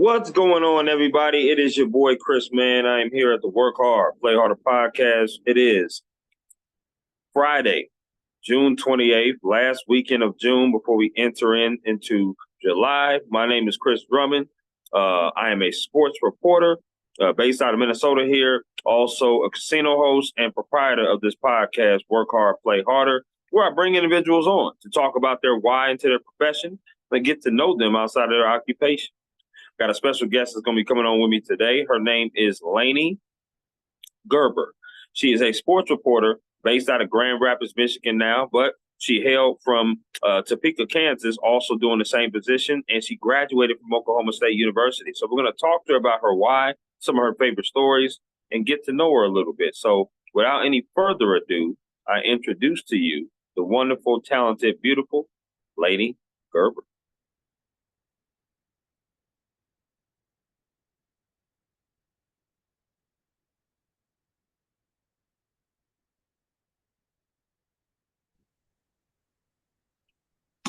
What's going on, everybody? It is your boy Chris, man. I am here at the Work Hard, Play Harder podcast. It is Friday, June 28th, last weekend of June before we enter into July. My name is Chris Drummond. I am a sports reporter based out of Minnesota here, also a casino host and proprietor of this podcast, Work Hard, Play Harder, where I bring individuals on to talk about their why into their profession and get to know them outside of their occupation. Got a special guest that's going to be coming on with me today. Her name is Lainey Gerber. She is a sports reporter based out of Grand Rapids, Michigan now, but she hailed from Topeka, Kansas, also doing the same position, and she graduated from Oklahoma State University. So we're going to talk to her about her why, some of her favorite stories, and get to know her a little bit. So without any further ado, I introduce to you the wonderful, talented, beautiful Lainey Gerber.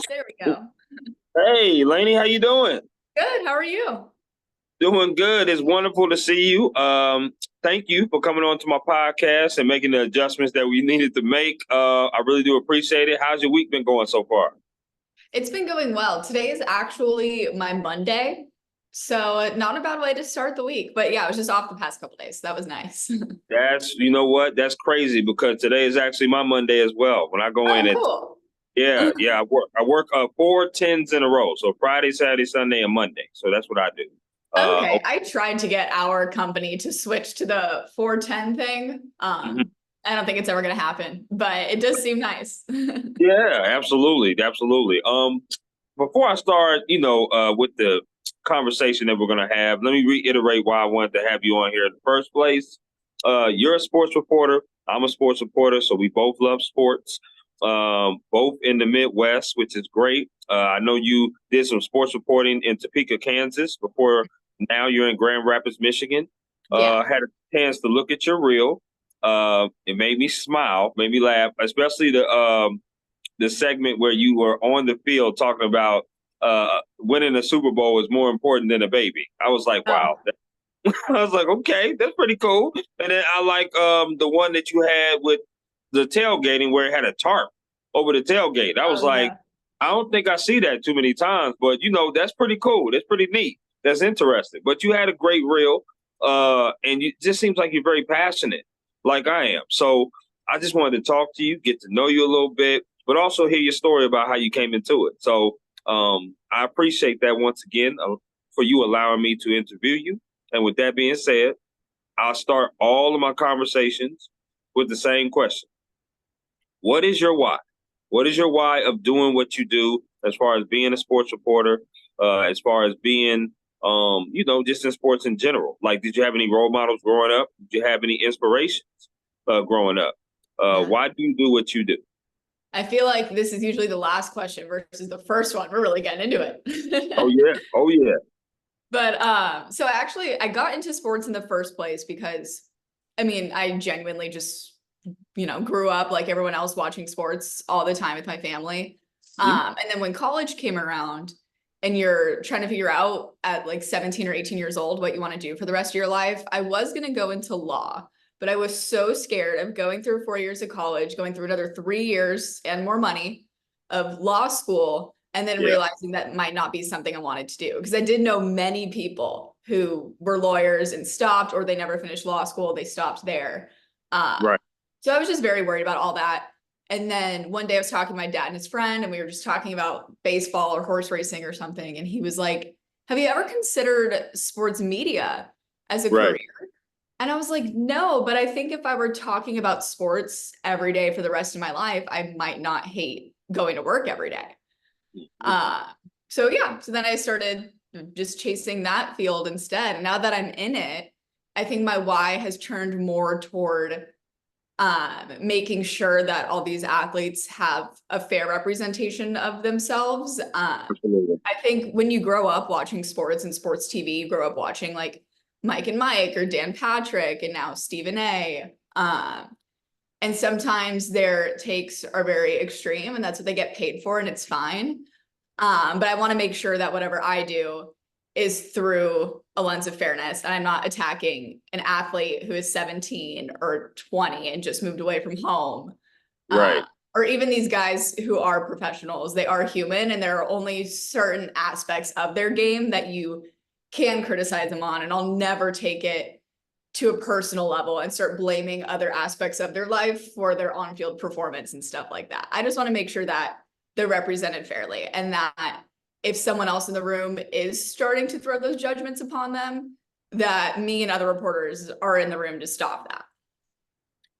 There we go. Hey, Lainey, how you doing? Good. How are you? Doing good. It's wonderful to see you. Thank you for coming on to my podcast and making the adjustments that we needed to make. I really do appreciate it. How's your week been going so far? It's been going well. Today is actually my Monday, so not a bad way to start the week. But yeah, I was just off the past couple days, so that was nice. You know what? That's crazy because today is actually my Monday as well. When I go in, Cool. yeah. I work 4 10s in a row. So Friday, Saturday, Sunday, and Monday. So that's what I do. Okay, I tried to get our company to switch to the 4-10 thing. I don't think it's ever going to happen, but it does seem nice. Yeah, absolutely. Before I start, with the conversation that we're going to have, let me reiterate why I wanted to have you on here in the first place. You're a sports reporter. I'm a sports reporter, so we both love sports. Both in the Midwest, which is great. I know you did some sports reporting in Topeka, Kansas before. Now you're in Grand Rapids, Michigan. Yeah. Had a chance to look at your reel. It made me smile, made me laugh, especially the segment where you were on the field talking about winning a Super Bowl is more important than a baby. I was like, wow. I was like, okay, that's pretty cool. And then I like the one that you had with the tailgating where it had a tarp over the tailgate. I was like, Yeah. I don't think I see that too many times, but that's pretty cool. That's pretty neat. That's interesting. But you had a great reel, and it just seems like you're very passionate, like I am. So I just wanted to talk to you, get to know you a little bit, but also hear your story about how you came into it. So I appreciate that once again for you allowing me to interview you. And with that being said, I'll start all of my conversations with the same question. What is your why? What is your why of doing what you do as far as being a sports reporter, as far as being, just in sports in general? Like, did you have any role models growing up? Did you have any inspirations growing up? Why do you do what you do? I feel like this is usually the last question versus the first one. We're really getting into it. Oh, yeah. Oh, yeah. But so I got into sports in the first place because I genuinely just, grew up like everyone else watching sports all the time with my family. And then when college came around and you're trying to figure out at like 17 or 18 years old what you want to do for the rest of your life, I was going to go into law, but I was so scared of going through 4 years of college, going through another 3 years and more money of law school, and then realizing that might not be something I wanted to do. Because I did know many people who were lawyers and stopped, or they never finished law school, they stopped there. Right. So I was just very worried about all that. And then one day I was talking to my dad and his friend, and we were just talking about baseball or horse racing or something. And he was like, have you ever considered sports media as a career? And I was like, no, but I think if I were talking about sports every day for the rest of my life, I might not hate going to work every day. So then I started just chasing that field instead. And now that I'm in it, I think my why has turned more toward making sure that all these athletes have a fair representation of themselves. I think when you grow up watching sports and sports TV, you grow up watching like Mike and Mike or Dan Patrick and now Stephen A. And sometimes their takes are very extreme and that's what they get paid for, and it's fine. But I want to make sure that whatever I do is through a lens of fairness. And I'm not attacking an athlete who is 17 or 20 and just moved away from home. Right. Or even these guys who are professionals, they are human, and there are only certain aspects of their game that you can criticize them on. And I'll never take it to a personal level and start blaming other aspects of their life for their on-field performance and stuff like that. I just want to make sure that they're represented fairly, and that if someone else in the room is starting to throw those judgments upon them, that me and other reporters are in the room to stop that.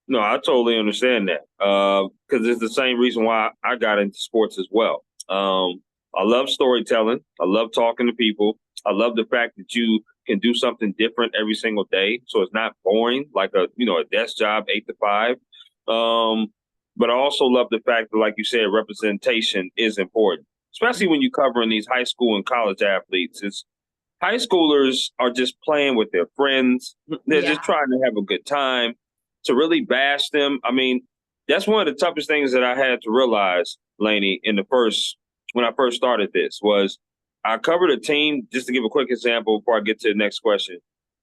No, I totally understand that. Because it's the same reason why I got into sports as well. I love storytelling. I love talking to people. I love the fact that you can do something different every single day, so it's not boring like a desk job 8 to 5. But I also love the fact that, like you said, representation is important, especially when you're covering these high school and college athletes. It's high schoolers are just playing with their friends. They're just trying to have a good time. To really bash them, I mean, that's one of the toughest things that I had to realize, Lainey, when I first started this, was I covered a team, just to give a quick example before I get to the next question.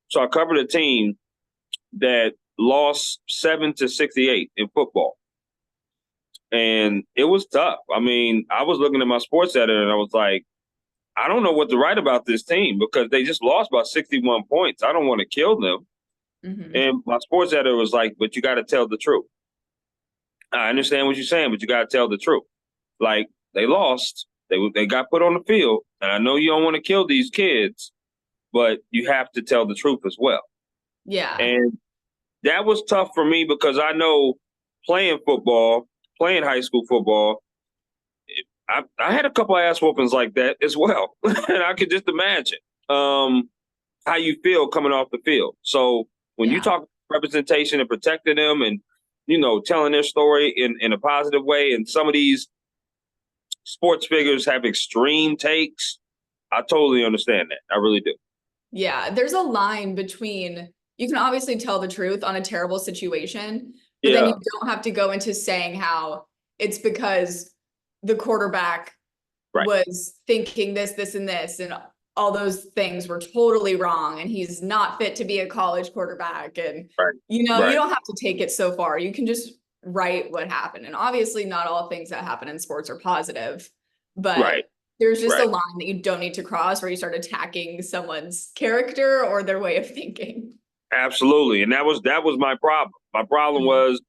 So I covered a team that lost 7-68 in football. And it was tough. I mean, I was looking at my sports editor and I was like, I don't know what to write about this team because they just lost by 61 points. I don't want to kill them. Mm-hmm. And my sports editor was like, but you got to tell the truth. I understand what you're saying, but you got to tell the truth. Like, they lost. They got put on the field. And I know you don't want to kill these kids, but you have to tell the truth as well. Yeah. And that was tough for me because I know playing high school football, I had a couple of ass whoopings like that as well. And I could just imagine how you feel coming off the field. So when you talk representation and protecting them and, telling their story in a positive way, and some of these sports figures have extreme takes, I totally understand that. I really do. Yeah, there's a line between, you can obviously tell the truth on a terrible situation, but then you don't have to go into saying how it's because the quarterback was thinking this, and this, and all those things were totally wrong, and he's not fit to be a college quarterback. And, you don't have to take it so far. You can just write what happened. And obviously not all things that happen in sports are positive, but there's just a line that you don't need to cross where you start attacking someone's character or their way of thinking. Absolutely. And that was my problem. My problem was,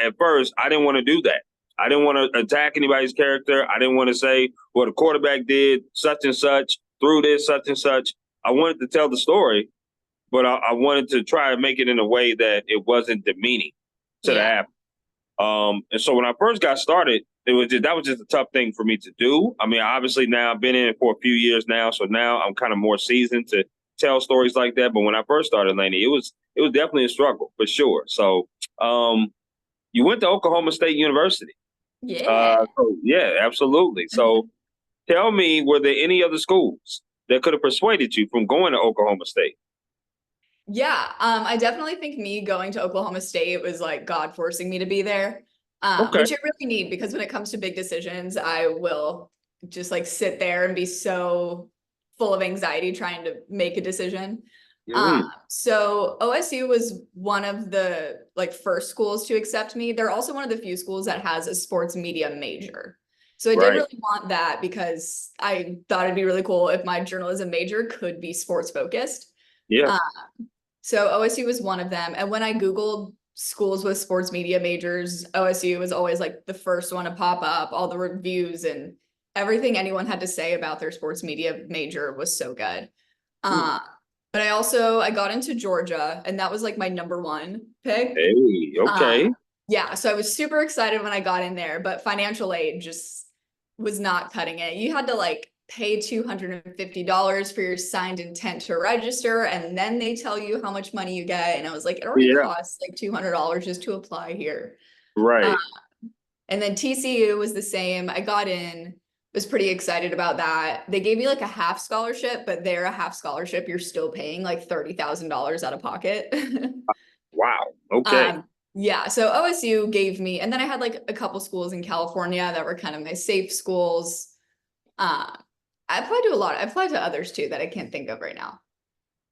at first, I didn't want to do that. I didn't want to attack anybody's character. I didn't want to say, well, the quarterback did such and such, threw this, such and such. I wanted to tell the story, but I wanted to try and make it in a way that it wasn't demeaning to the athlete. And so when I first got started, that was just a tough thing for me to do. I mean, obviously now I've been in it for a few years now, so now I'm kind of more seasoned to tell stories like that. But when I first started, Lainey, it was definitely a struggle for sure. So you went to Oklahoma State University. Yeah, absolutely. So tell me, were there any other schools that could have persuaded you from going to Oklahoma State? Yeah, I definitely think me going to Oklahoma State was like God forcing me to be there, which I really need, because when it comes to big decisions, I will just like sit there and be so full of anxiety trying to make a decision. So OSU was one of the first schools to accept me. They're also one of the few schools that has a sports media major. So I did really want that because I thought it'd be really cool if my journalism major could be sports focused. Yeah. So OSU was one of them. And when I Googled schools with sports media majors, OSU was always like the first one to pop up. All the reviews and everything anyone had to say about their sports media major was so good. But I got into Georgia, and that was like my number one pick. Hey, okay. Yeah, so I was super excited when I got in there, but financial aid just was not cutting it. You had to pay $250 for your signed intent to register, and then they tell you how much money you get. And I was like, it already costs $200 just to apply here. And then TCU was the same. I got in, was pretty excited about that. They gave me a half scholarship, but they're a half scholarship. You're still paying $30,000 out of pocket. Wow. Okay. Yeah. So OSU gave me, and then I had a couple schools in California that were kind of my safe schools. I applied to a lot. I applied to others too that I can't think of right now.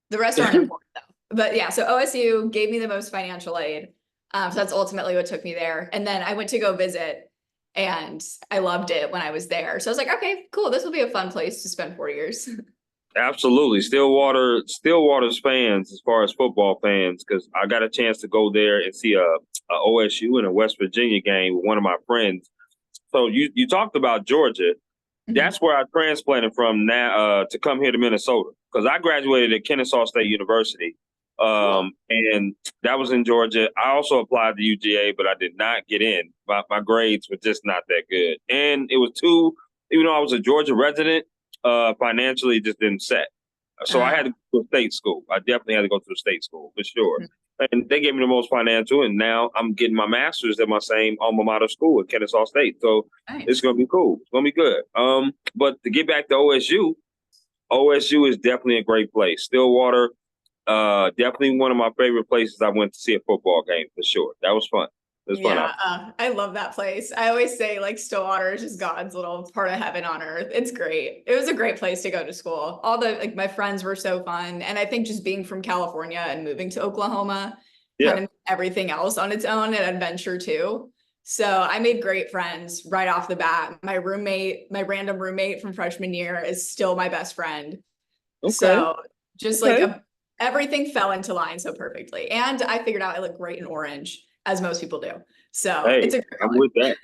The rest aren't important though. But yeah, so OSU gave me the most financial aid. So that's ultimately what took me there. And then I went to go visit and I loved it when I was there. So I was like, okay, cool. This will be a fun place to spend 4 years. Absolutely. Stillwater's fans as far as football fans, because I got a chance to go there and see a OSU and a West Virginia game with one of my friends. So you talked about Georgia. That's where I transplanted from now to come here to Minnesota because I graduated at Kennesaw State University. Cool. And that was in Georgia. I also applied to UGA, but I did not get in. My grades were just not that good. And it was even though I was a Georgia resident, financially it just didn't set. So I had to go to state school. I definitely had to go to the state school for sure. And they gave me the most financial, and now I'm getting my master's at my same alma mater school at Kennesaw State. So it's Nice. gonna be cool. It's gonna be good. But to get back to OSU is definitely a great place. Stillwater, definitely one of my favorite places I went to see a football game for sure. That was fun. It was fun. Yeah, I love that place. I always say like Stillwater is just God's little part of heaven on earth. It's great. It was a great place to go to school. All the like my friends were so fun. And I think just being from California and moving to Oklahoma Yeah. kind of everything else on its own an adventure too. So I made great friends right off the bat. My random roommate from freshman year is still my best friend. Okay. So just Okay. like everything fell into line so perfectly. And I figured out I look great in orange, as most people do. So Hey, it's a great I'm color. with that.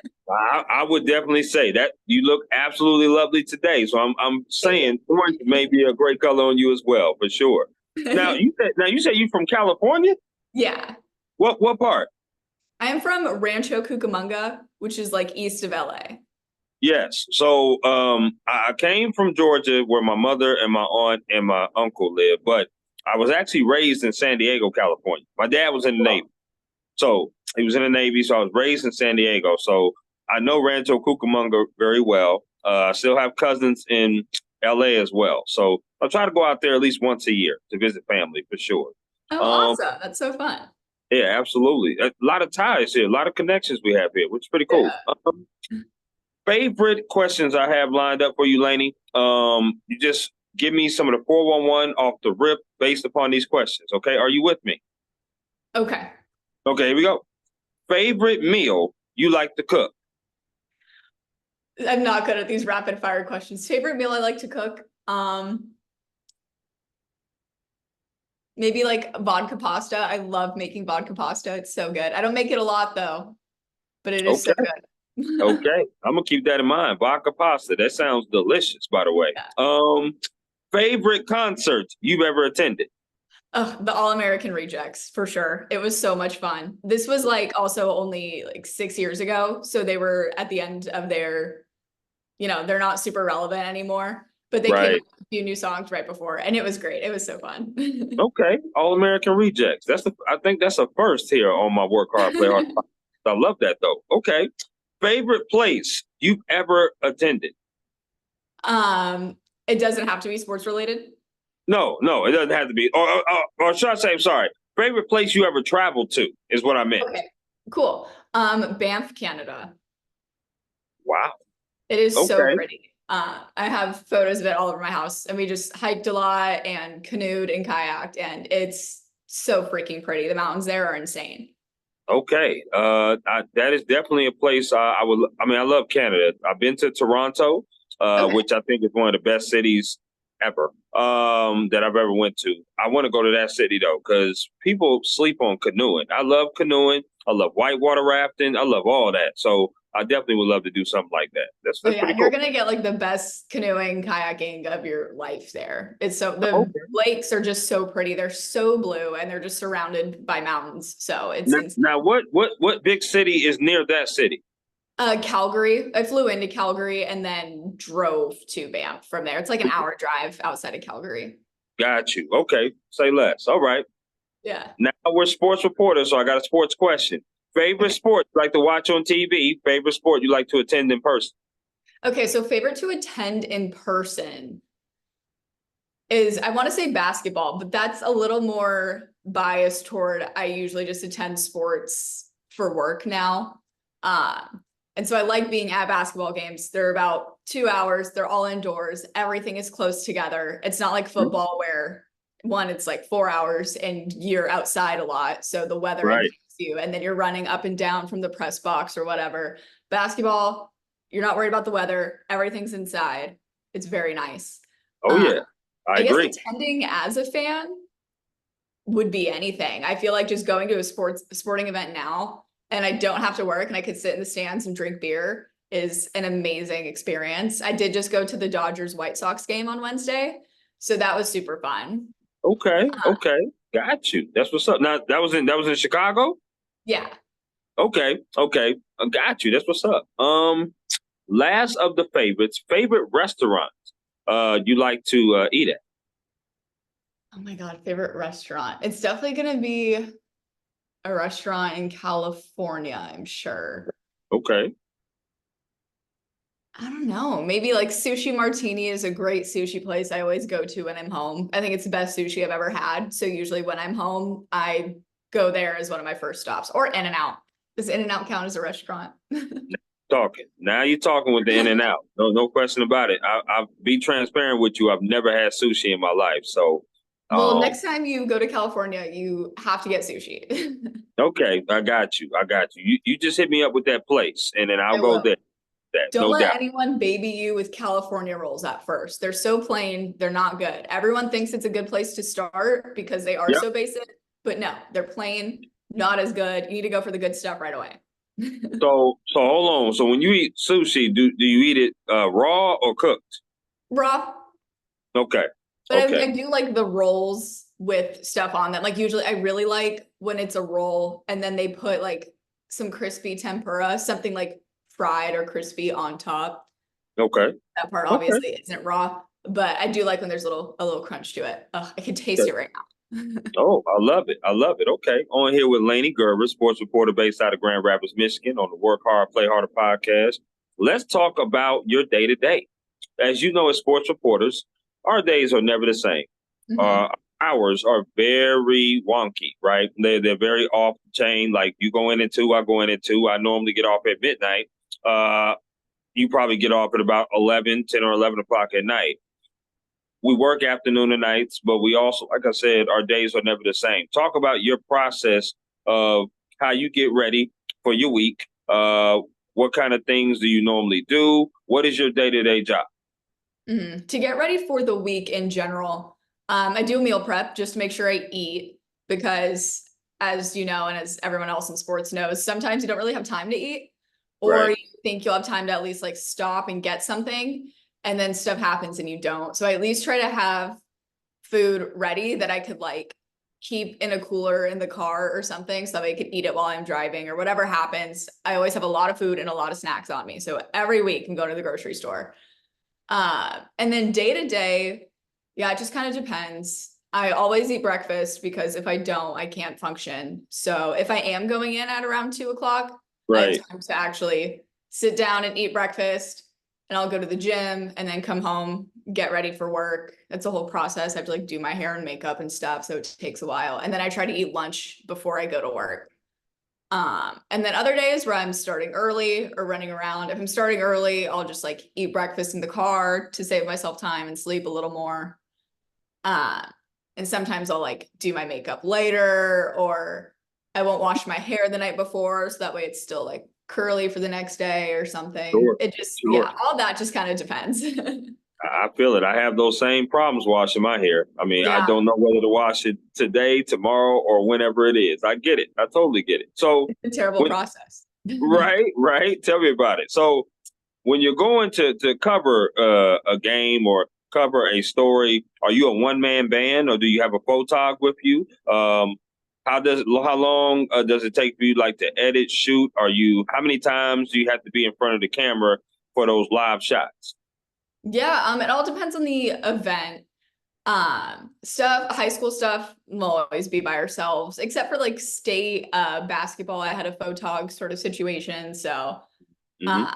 I would definitely say that you look absolutely lovely today. So I'm Thank saying orange may be a great color on you as well, for sure. Now you. you said you from California? Yeah. What part? I'm from Rancho Cucamonga, which is like east of LA. Yes. So I came from Georgia where my mother and my aunt and my uncle live, but I was actually raised in San Diego, California. My dad was in the Navy. Cool. So he was in the Navy, so I was raised in San Diego. So I know Rancho Cucamonga very well. I still have cousins in LA as well. So I try to go out there at least once a year to visit family for sure. Oh, Um, awesome. That's so fun. yeah, absolutely. A lot of ties here, a lot of connections we have here, which is pretty cool. Yeah. Favorite questions I have lined up for you, Lainey. You just give me some of the 411 off the rip based upon these questions. Okay. Are you with me? Okay. Okay, here we go. Favorite meal you like to cook? I'm not good at these rapid fire questions. Favorite meal I like to cook? Maybe like vodka pasta. I love making vodka pasta. It's so good. I don't make it a lot though, but it is so Okay. good. Okay. I'm gonna keep that in mind. Vodka pasta. That sounds delicious, by the way. Yeah. Favorite concert you've ever attended? Oh, the All American Rejects for sure. It was so much fun. This was like also only like 6 years ago. So they were at the end of their, they're not super relevant anymore, but they came out Right. with a few new songs right before and it was great. It was so fun. Okay. All American Rejects. I think that's a first here on my Work Hard, Play Hard. I love that though. Okay. Favorite place you've ever attended? Um, it doesn't have to be sports related. No, it doesn't have to be. Or should I say, I'm sorry. Favorite place you ever traveled to is what I meant. Okay, cool. Banff, Canada. Wow. It is so Okay. pretty. I have photos of it all over my house, and we just hiked a lot and canoed and kayaked, and it's so freaking pretty. The mountains there are insane. Okay. That is definitely a place I would. I mean, I love Canada. I've been to Toronto, Okay. which I think is one of the best cities ever that I've ever went to. I want to go to that city though, because people sleep on canoeing. I love canoeing. I love whitewater rafting. I love all that. So I definitely would love to do something like that. That's Oh that's yeah, pretty you're cool. gonna get like the best canoeing, kayaking of your life there. The Okay. lakes are just so pretty. They're so blue and they're just surrounded by mountains. So it's Now what big city is near that city? Calgary. I flew into Calgary and then drove to Banff from there. It's like an hour drive outside of Calgary. Got you. Okay. Say less. All right. Yeah. Now we're sports reporters, so I got a sports question. Favorite Okay. sport you like to watch on TV? Favorite sport you like to attend in person? Okay. So favorite to attend in person is I want to say basketball, but that's a little more biased toward I usually just attend sports for work now. And so I like being at basketball games. They're about 2 hours. They're all indoors. Everything is close together. It's not like football where one, it's like 4 hours and you're outside a lot. So the weather Right. impacts you. And then you're running up and down from the press box or whatever. Basketball, you're not worried about the weather. Everything's inside. It's very nice. Oh, yeah. I guess agree. attending as a fan would be anything. I feel like just going to a sporting event now and I don't have to work and I could sit in the stands and drink beer is an amazing experience. I did just go to the Dodgers White Sox game on Wednesday, so that was super fun. Okay. Got you. That's what's up. Now that was in Chicago? Yeah. Okay. I got you. That's what's up. Last of the favorite restaurants you like to eat at? Oh my God, favorite restaurant. It's definitely gonna be a restaurant in California, I'm sure. Okay. I don't know. Maybe like Sushi Martini is a great sushi place I always go to when I'm home. I think it's the best sushi I've ever had. So usually when I'm home, I go there as one of my first stops. Or In-N-Out. Does In-N-Out count as a restaurant? Talking. Now you're talking with the in and out. No question about it. I'll be transparent with you. I've never had sushi in my life. So Well, next time you go to California, you have to get sushi. okay, I got you. You just hit me up with that place and then I'll I go will. there. Don't No let doubt. anyone baby you with California rolls at first. They're so plain, they're not good. Everyone thinks it's a good place to start because they are Yep. so basic, but no, they're plain, not as good. You need to go for the good stuff right away. So hold on. So when you eat sushi, do you eat it raw or cooked? Raw, Okay. but Okay. I do like the rolls with stuff on them. Like usually I really like when it's a roll and then they put like some crispy tempura, something like fried or crispy on top. Okay. That part Okay. obviously isn't raw, but I do like when there's a little crunch to it. Ugh, I can taste Okay. it right now. Oh, I love it. Okay. On here with Lainey Gerber, sports reporter based out of Grand Rapids, Michigan, on the Work Hard, Play Harder podcast. Let's talk about your day to day. As you know, as sports reporters, our days are never the same. Mhm. Hours are very wonky, right? They're very off the chain. Like you go in at 2, I go in at 2. I normally get off at midnight. You probably get off at about 11, 10 or 11 o'clock at night. We work afternoon and nights, but we also, like I said, our days are never the same. Talk about your process of how you get ready for your week. What kind of things do you normally do? What is your day-to-day job? To get ready for the week in general, I do meal prep just to make sure I eat because as you know, and as everyone else in sports knows, sometimes you don't really have time to eat, or Right. you think you'll have time to at least like stop and get something, and then stuff happens and you don't. So I at least try to have food ready that I could like keep in a cooler in the car or something so that I could eat it while I'm driving or whatever happens. I always have a lot of food and a lot of snacks on me. So every week I'm going to the grocery store. And then day to day, yeah, it just kind of depends. I always eat breakfast because if I don't, I can't function. So if I am going in at around 2 o'clock, I have Right. time to actually sit down and eat breakfast, and I'll go to the gym and then come home, get ready for work. That's a whole process. I have to like do my hair and makeup and stuff. So it takes a while. And then I try to eat lunch before I go to work. And then other days where I'm starting early or running around, if I'm starting early, I'll just like eat breakfast in the car to save myself time and sleep a little more. Uh, and sometimes I'll like do my makeup later, or I won't wash my hair the night before. So that way it's still like curly for the next day or something. Sure. It just, Sure. yeah, all that just kind of depends. I feel it. I have those same problems washing my hair. I mean, I Yeah, don't know whether to wash it today, tomorrow, or whenever it is. I get it. I totally get it. So, it's a terrible when, process. right. Tell me about it. So, when you're going to cover a game or cover a story, are you a one man band or do you have a photog with you? How long does it take for you like to edit, shoot? How many times do you have to be in front of the camera for those live shots? Yeah, it all depends on the event. High school stuff will always be by ourselves, except for like state basketball. I had a photog sort of situation. So Hmm. uh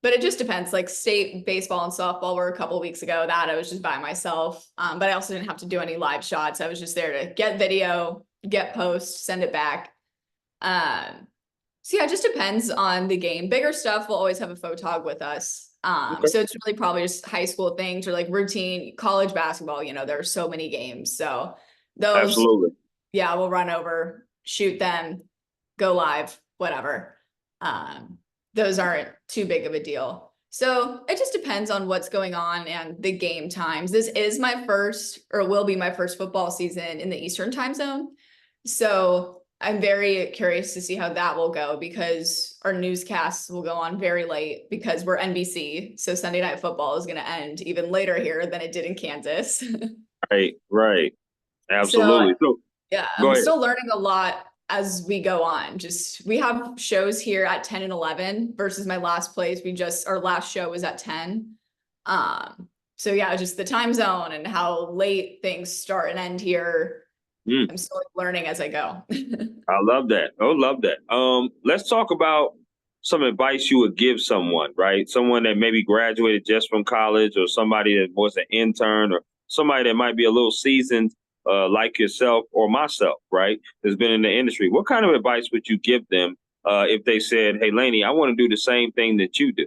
but it just depends. Like state baseball and softball were a couple weeks ago that I was just by myself. But I also didn't have to do any live shots. I was just there to get video, get post, send it back. Um So yeah, it just depends on the game. Bigger stuff will always have a photog with us. Okay. So it's really probably just high school things or like routine college basketball. There are so many games. So those, Absolutely. yeah, we'll run over, shoot them, go live, whatever. Um, those aren't too big of a deal. So it just depends on what's going on and the game times. This is my first, or will be my first football season in the Eastern time zone. So I'm very curious to see how that will go because our newscasts will go on very late because we're NBC. So Sunday Night Football is going to end even later here than it did in Kansas. Right, right. So Absolutely. So yeah, go I'm ahead. still learning a lot as we go on. Just we have shows here at 10 and 11 versus my last place. Our last show was at 10. So yeah, just the time zone and how late things start and end here. Mm, I'm still learning as I go. I love that. Oh, love that. Let's talk about some advice you would give someone, right? Someone that maybe graduated just from college, or somebody that was an intern, or somebody that might be a little seasoned, like yourself or myself, right? That's been in the industry. What kind of advice would you give them if they said, "Hey, Lainey, I want to do the same thing that you do"?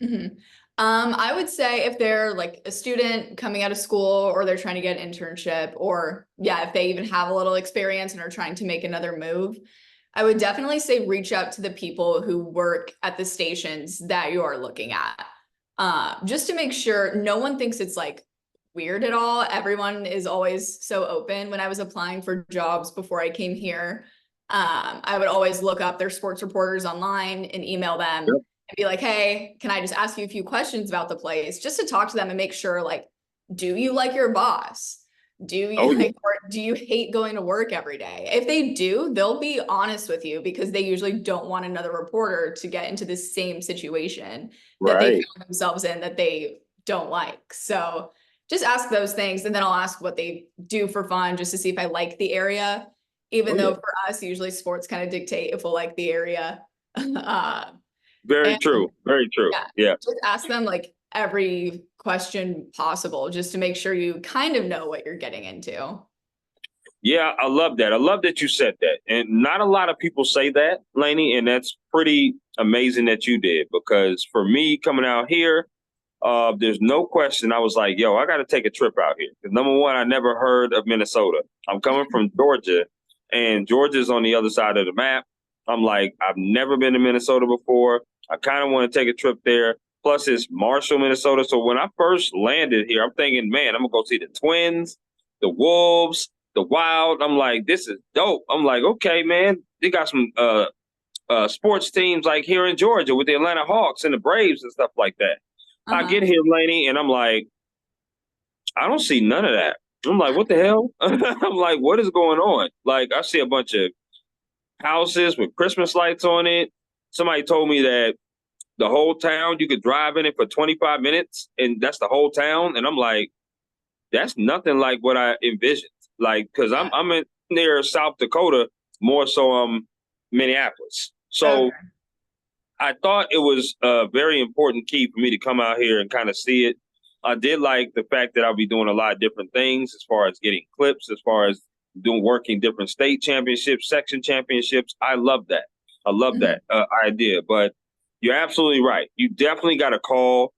Mhm. I would say if they're like a student coming out of school or they're trying to get an internship, or yeah, if they even have a little experience and are trying to make another move, I would definitely say reach out to the people who work at the stations that you are looking at. Just to make sure no one thinks it's like weird at all. Everyone is always so open. When I was applying for jobs before I came here, I would always look up their sports reporters online and email them Yep. and be like, hey, can I just ask you a few questions about the place just to talk to them and make sure, like, do you like your boss? Do you Oh, yeah. like, or do you hate going to work every day? If they do, they'll be honest with you because they usually don't want another reporter to get into the same situation that they Right. found themselves in that they don't like. So just ask those things. And then I'll ask what they do for fun just to see if I like the area, even Oh, though yeah. for us, usually sports kind of dictate if we'll like the area. Very And true. Very true. yeah, Yeah. just ask them like every question possible just to make sure you kind of know what you're getting into. Yeah, I love that. I love that you said that. And not a lot of people say that, Lainey, and that's pretty amazing that you did, because for me coming out here, there's no question I was like, yo, I got to take a trip out here. 'Cause number one, I never heard of Minnesota. I'm coming from Georgia, and Georgia's on the other side of the map. I'm like, I've never been to Minnesota before. I kind of want to take a trip there. Plus, it's Marshall, Minnesota. So when I first landed here, I'm thinking, man, I'm going to go see the Twins, the Wolves, the Wild. I'm like, this is dope. I'm like, okay, man, they got some sports teams like here in Georgia with the Atlanta Hawks and the Braves and stuff like that. I Uh-huh. get here, Laney, and I'm like, I don't see none of that. I'm like, what the hell? I'm like, what is going on? Like, I see a bunch of houses with Christmas lights on it. Somebody told me that the whole town, you could drive in it for 25 minutes, and that's the whole town. And I'm like, that's nothing like what I envisioned. Like, because Yeah. I'm in near South Dakota, more so Minneapolis. So Okay. I thought it was a very important key for me to come out here and kind of see it. I did like the fact that I'll be doing a lot of different things as far as getting clips, as far as doing working different state championships, section championships. I love that. I love Mhm. that idea. But you're absolutely right. You definitely got to call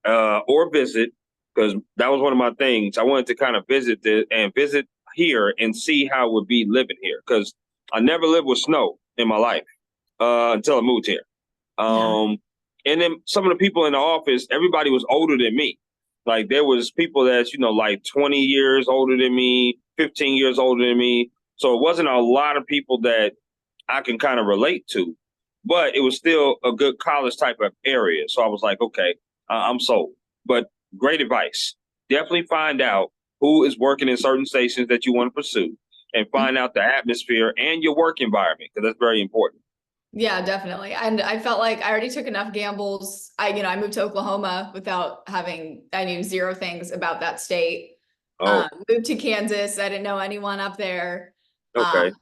or visit, because that was one of my things. I wanted to kind of visit here and see how it would be living here, because I never lived with snow in my life until I moved here. Yeah. Um, and then some of the people in the office, everybody was older than me. Like there was people that's, like 20 years older than me, 15 years older than me. So it wasn't a lot of people that I can kind of relate to, but it was still a good college type of area. So I was like, okay, I'm sold. But great advice. Definitely find out who is working in certain stations that you want to pursue, and Mhm. find out the atmosphere and your work environment, because that's very important. Yeah, definitely. And I felt like I already took enough gambles. I moved to Oklahoma without I knew zero things about that state. Oh, Moved to Kansas. I didn't know anyone up there. Um, okay.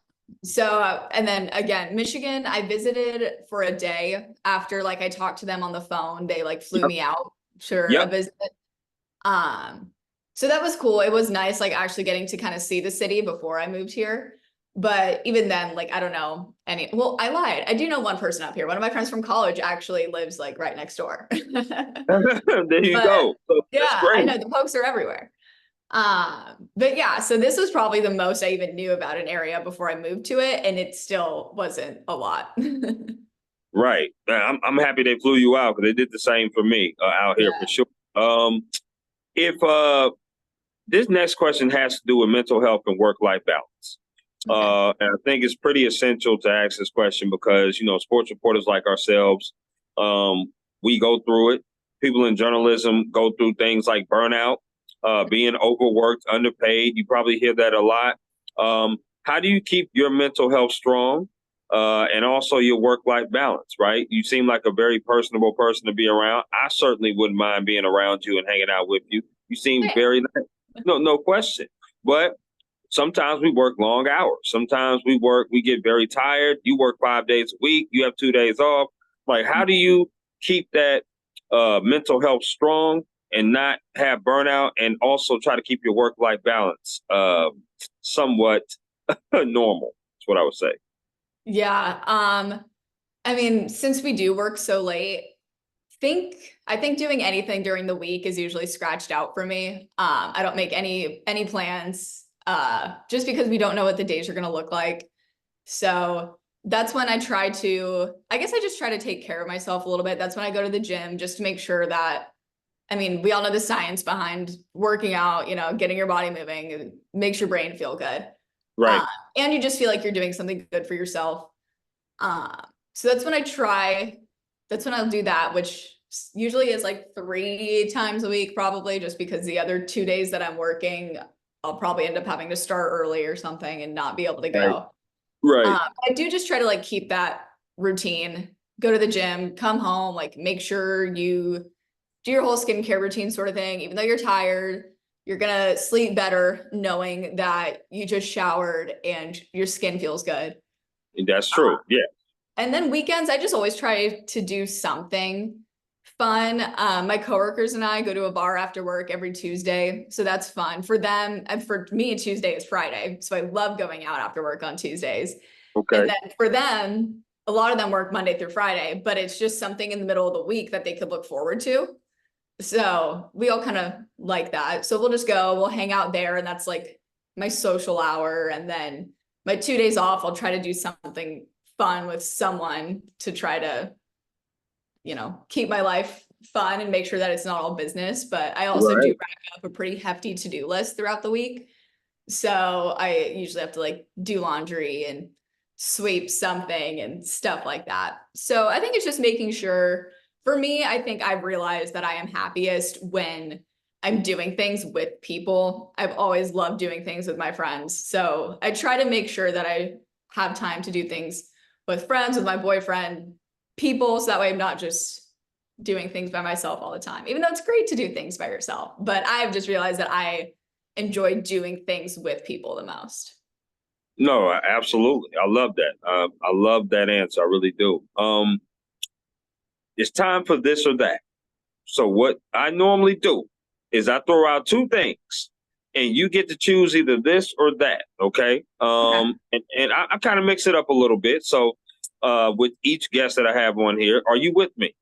and then again, Michigan, I visited for a day after like I talked to them on the phone. They like flew Yep. me out for a Yep. visit. Um, so that was cool. It was nice, like actually getting to kind of see the city before I moved here. But even then, like, I don't know well, I lied. I do know one person up here. One of my friends from college actually lives like right next door. There you But go. So that's yeah, I great. know the pokes are everywhere. But yeah, so this was probably the most I even knew about an area before I moved to it, and it still wasn't a lot. Right. I'm happy they flew you out because they did the same for me out here for Yeah. sure. If This next question has to do with mental health and work-life balance. Okay. And I think it's pretty essential to ask this question because, sports reporters like ourselves, we go through it. People in journalism go through things like burnout, being overworked, underpaid. You probably hear that a lot. How do you keep your mental health strong and also your work-life balance, right? You seem like a very personable person to be around. I certainly wouldn't mind being around you and hanging out with you. You seem very nice. No question. But sometimes we work long hours. Sometimes we get very tired. You work 5 days a week. You have 2 days off. Like, how do you keep that mental health strong and not have burnout and also try to keep your work-life balance somewhat normal? That's what I would say. Yeah. I mean, since we do work so late, I think doing anything during the week is usually scratched out for me. I don't make any plans just because we don't know what the days are going to look like. So that's when I guess I just try to take care of myself a little bit. That's when I go to the gym just to make sure that, I mean, we all know the science behind working out, getting your body moving, it makes your brain feel good. Right. Uh, and you just feel like you're doing something good for yourself. Uh, so that's when I'll do that, which usually is like 3 times a week, probably just because the other 2 days that I'm working, I'll probably end up having to start early or something and not be able to Right. go. Right. I do just try to like keep that routine, go to the gym, come home, like make sure you do your whole skincare routine sort of thing. Even though you're tired, you're gonna sleep better knowing that you just showered and your skin feels good. That's true. Yeah. And then weekends, I just always try to do something fun. My coworkers and I go to a bar after work every Tuesday. So that's fun for them. And for me, Tuesday is Friday. So I love going out after work on Tuesdays. And Okay. then for them, a lot of them work Monday through Friday, but it's just something in the middle of the week that they could look forward to. So we all kind of like that. So we'll just go, we'll hang out there. And that's like my social hour. And then my 2 days off, I'll try to do something fun with someone to try to, keep my life fun and make sure that it's not all business. But I also do Right. rack up a pretty hefty to-do list throughout the week. So I usually have to like do laundry and sweep something and stuff like that. So I think it's just making sure, for me, I think I've realized that I am happiest when I'm doing things with people. I've always loved doing things with my friends. So I try to make sure that I have time to do things with friends, with my boyfriend, people, so that way I'm not just doing things by myself all the time, even though it's great to do things by yourself. But I've just realized that I enjoy doing things with people the most. No, absolutely. I love that. I love that answer. I really do. It's time for this or that. So what I normally do is I throw out two things, and you get to choose either this or that. Okay. Okay. And I kind of mix it up a little bit. So, with each guest that I have on here, are you with me?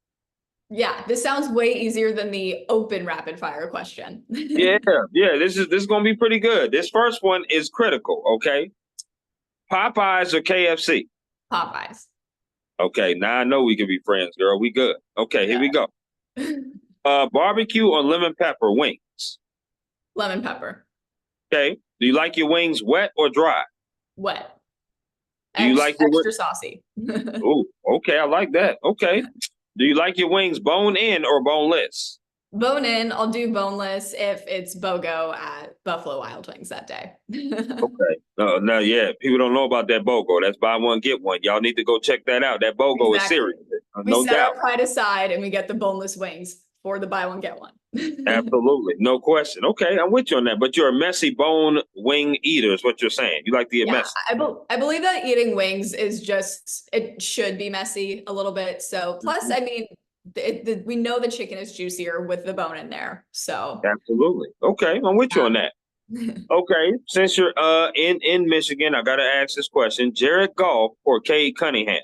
Yeah, this sounds way easier than the open rapid fire question. Yeah, yeah. This is gonna be pretty good. This first one is critical. Okay. Popeyes or KFC? Popeyes. Okay. Now I know we can be friends, girl. We good. Okay. Here we go. Barbecue or lemon pepper wings? Lemon pepper. Okay. Do you like your wings wet or dry? Wet. Do you like your Extra saucy. Oh, okay, I like that. Okay. Do you like your wings bone in or boneless? Bone in, I'll do boneless if it's BOGO at Buffalo Wild Wings that day. Okay. No, yeah. People don't know about that BOGO. That's buy one, get one. Y'all need to go check that out. That BOGO is Exactly. serious. We No set doubt. our pride aside and we get the boneless wings for the buy one, get one. Absolutely. No question. Okay, I'm with you on that. But you're a messy bone wing eater, is what you're saying. You like to get Yeah, messy. I believe that eating wings is just, it should be messy a little bit. So plus, Mhm. I mean, we know the chicken is juicier with the bone in there. So Absolutely. Okay, I'm with you yeah. on that. Okay, since you're in Michigan, I gotta ask this question: Jared Goff or Cade Cunningham?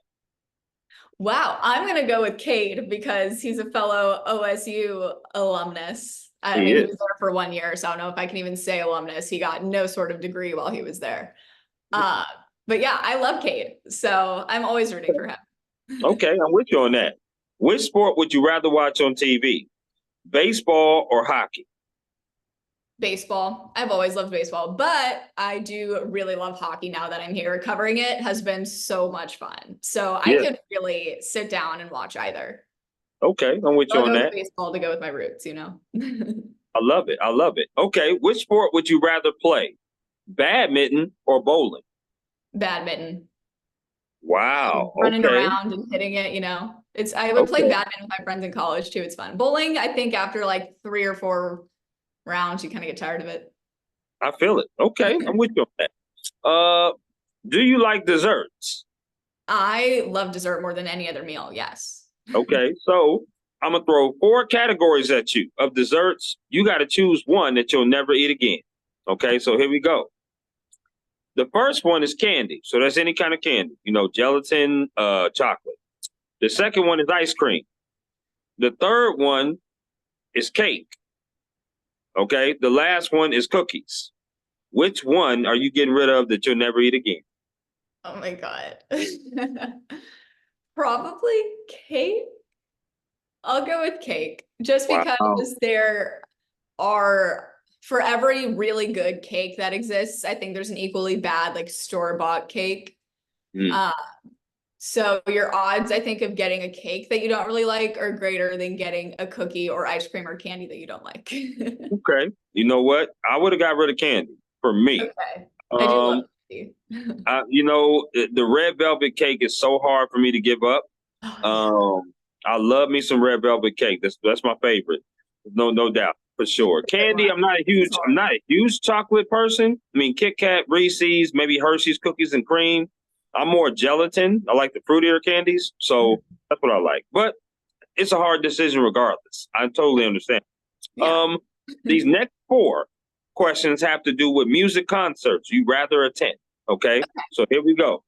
Wow, I'm gonna go with Cade because he's a fellow OSU alumnus. I He mean, he is. was there for 1 year, so I don't know if I can even say alumnus. He got no sort of degree while he was there. Uh, but yeah, I love Cade, so I'm always rooting for him. Okay, I'm with you on that. Which sport would you rather watch on TV? Baseball or hockey? Baseball. I've always loved baseball, but I do really love hockey now that I'm here. Covering it has been so much fun. So I Yeah. could really sit down and watch either. Okay, I'm with you I'll on go with that. baseball to go with my roots, you know? I love it. I love it. Okay, which sport would you rather play? Badminton or bowling? Badminton. Wow. Running Okay. around and hitting it, you know. I would play Okay. badminton with my friends in college too. It's fun. Bowling, I think after like 3 or 4 rounds, you kind of get tired of it. I feel it. Okay, I'm with you on that. Do you like desserts? I love dessert more than any other meal. Yes. Okay, so I'm gonna throw four categories at you of desserts. You got to choose one that you'll never eat again. Okay, so here we go. The first one is candy. So that's any kind of candy, gelatin, chocolate. The second one is ice cream. The third one is cake. Okay. The last one is cookies. Which one are you getting rid of that you'll never eat again? Oh my God. Probably cake. I'll go with cake just Wow. because there are, for every really good cake that exists, I think there's an equally bad like store-bought cake. Mm. Uh, so your odds, I think, of getting a cake that you don't really like are greater than getting a cookie or ice cream or candy that you don't like. Okay. You know what? I would have got rid of candy for me. Okay. I do love Um, candy. the red velvet cake is so hard for me to give up. Oh yeah. I love me some red velvet cake. That's my favorite. No doubt for sure. Good Candy, one. It's I'm hard. not a huge chocolate person. I mean, Kit Kat, Reese's, maybe Hershey's cookies and cream. I'm more gelatin. I like the fruitier candies, so that's what I like. But it's a hard decision regardless. I totally understand. Yeah. Um, these next four questions have to do with music concerts you rather attend. Okay, so here we go.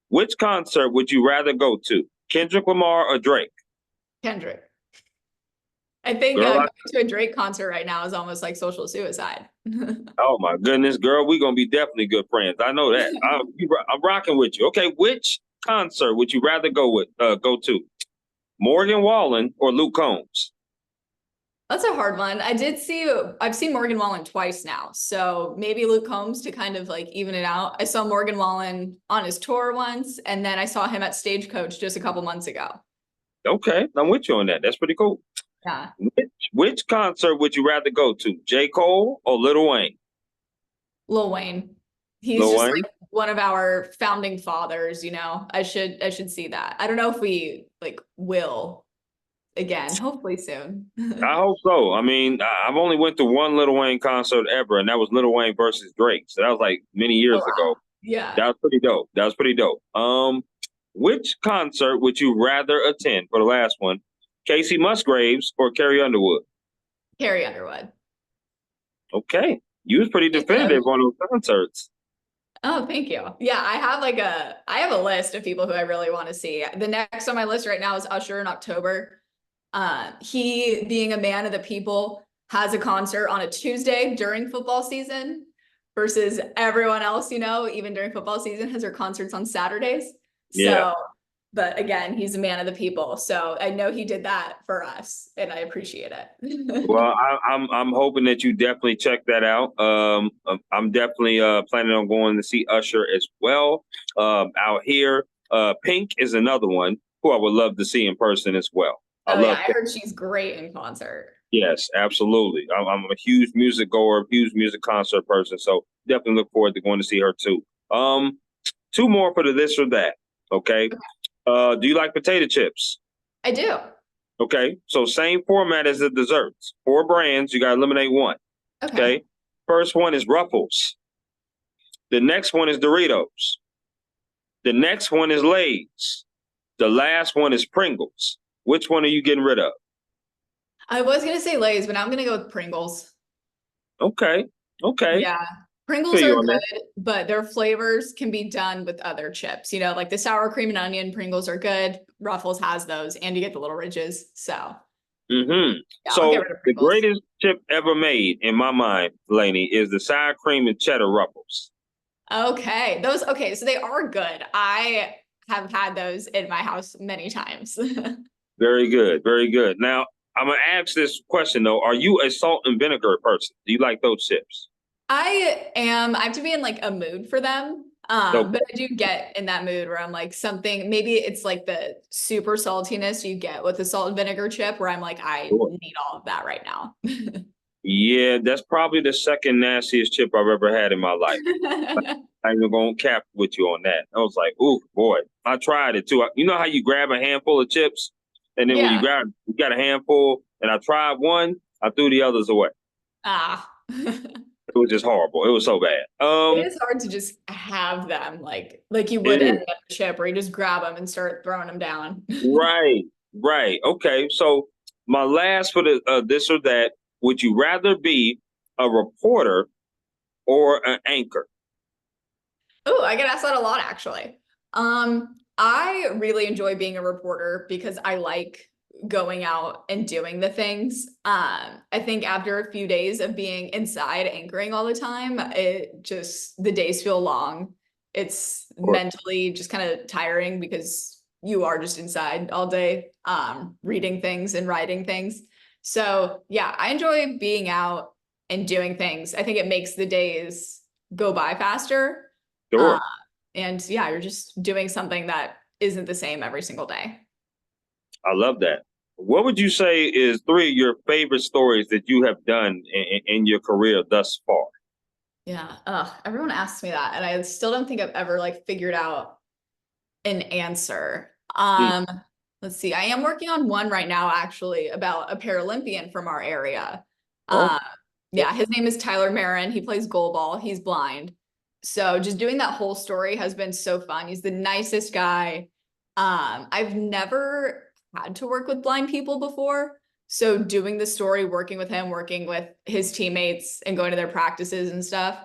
Which concert would you rather go to? Kendrick Lamar or Drake? Kendrick. I think Girl, going to a Drake concert right now is almost like social suicide. oh my goodness, girl, we're gonna be definitely good friends. I know that. I'm rocking with you. Okay, which concert would you rather go to? Morgan Wallen or Luke Combs? That's a hard one. I've seen Morgan Wallen twice now. So maybe Luke Combs to kind of like even it out. I saw Morgan Wallen on his tour once, and then I saw him at Stagecoach just a couple months ago. Okay, I'm with you on that. That's pretty cool. Yeah. Which concert would you rather go to? J. Cole or Lil Wayne? Lil Wayne. He's Lil just Wayne? like one of our founding fathers, you know. I should see that. I don't know if we like will again, hopefully soon. I hope so. I mean, I've only went to one Lil Wayne concert ever, and that was Lil Wayne versus Drake. So that was like many Oh years wow. ago. Yeah. That was pretty dope. That was pretty dope. Which concert would you rather attend for the last one? Casey Musgraves or Carrie Underwood? Carrie Underwood. Okay. You was pretty definitive on those concerts. Oh, thank you. Yeah, I have a list of people who I really want to see. The next on my list right now is Usher in October. He, being a man of the people, has a concert on a Tuesday during football season versus everyone else, you know, even during football season, has their concerts on Saturdays. Yeah. So, but again, he's a man of the people. So I know he did that for us and I appreciate it. Well, I'm hoping that you definitely check that out. I'm definitely planning on going to see Usher as well out here. Pink is another one who I would love to see in person as well. I Oh yeah, love I Pink. heard she's great in concert. Yes, absolutely. I'm a huge music goer, huge music concert person, so definitely look forward to going to see her too. Um, Two more for the this or that. Okay. Do you like potato chips? I do. Okay. So same format as the desserts. Four brands. You got to eliminate one. Okay. Okay. First one is Ruffles. The next one is Doritos. The next one is Lay's. The last one is Pringles. Which one are you getting rid of? I was gonna say Lay's, but I'm gonna go with Pringles. Okay. Okay. Yeah. Pringles Feel you are on that. good, but their flavors can be done with other chips. You know, like the sour cream and onion Pringles are good. Ruffles has those, and you get the little ridges. So Hmm. yeah, I'll get So rid of the Pringles. greatest chip ever made, in my mind, Lainey, is the sour cream and cheddar ruffles. Okay. Those, okay, so they are good. I have had those in my house many times. Very good. Very good. Now, I'm gonna ask this question though. Are you a salt and vinegar person? Do you like those chips? I have to be in like a mood for them. But Okay. I do get in that mood where I'm like something, maybe it's like the super saltiness you get with the salt and vinegar chip where I'm like, I Sure. need all of that right now. Yeah, that's probably the second nastiest chip I've ever had in my life. I ain't even gonna cap with you on that. I was like, ooh, boy. I tried it too. You know how you grab a handful of chips, and then when Yeah. you got a handful, and I tried one, I threw the others away. Ah. It was just horrible. It was so bad. It is hard to just have them like you would It any is. other chip where you just grab them and start throwing them down. Right, right. Okay, so my last for the this or that. Would you rather be a reporter or an anchor? Oh, I get asked that a lot actually. I really enjoy being a reporter because I like going out and doing the things. I think after a few days of being inside anchoring all the time, it just the days feel long. It's Or mentally just kind of tiring because you are just inside all day, reading things and writing things. So yeah, I enjoy being out and doing things. I think it makes the days go by faster. Uh, sure. and yeah, you're just doing something that isn't the same every single day. I love that. What would you say is three of your favorite stories that you have done in your career thus far? Yeah. Everyone asks me that, and I still don't think I've ever like figured out an answer. Hmm. Let's see. I am working on one right now, actually, about a Paralympian from our area. Oh, Uh, yeah, his name is Tyler Marin. He plays goalball. He's blind. So just doing that whole story has been so fun. He's the nicest guy. I've never had to work with blind people before. So doing the story, working with him, working with his teammates and going to their practices and stuff,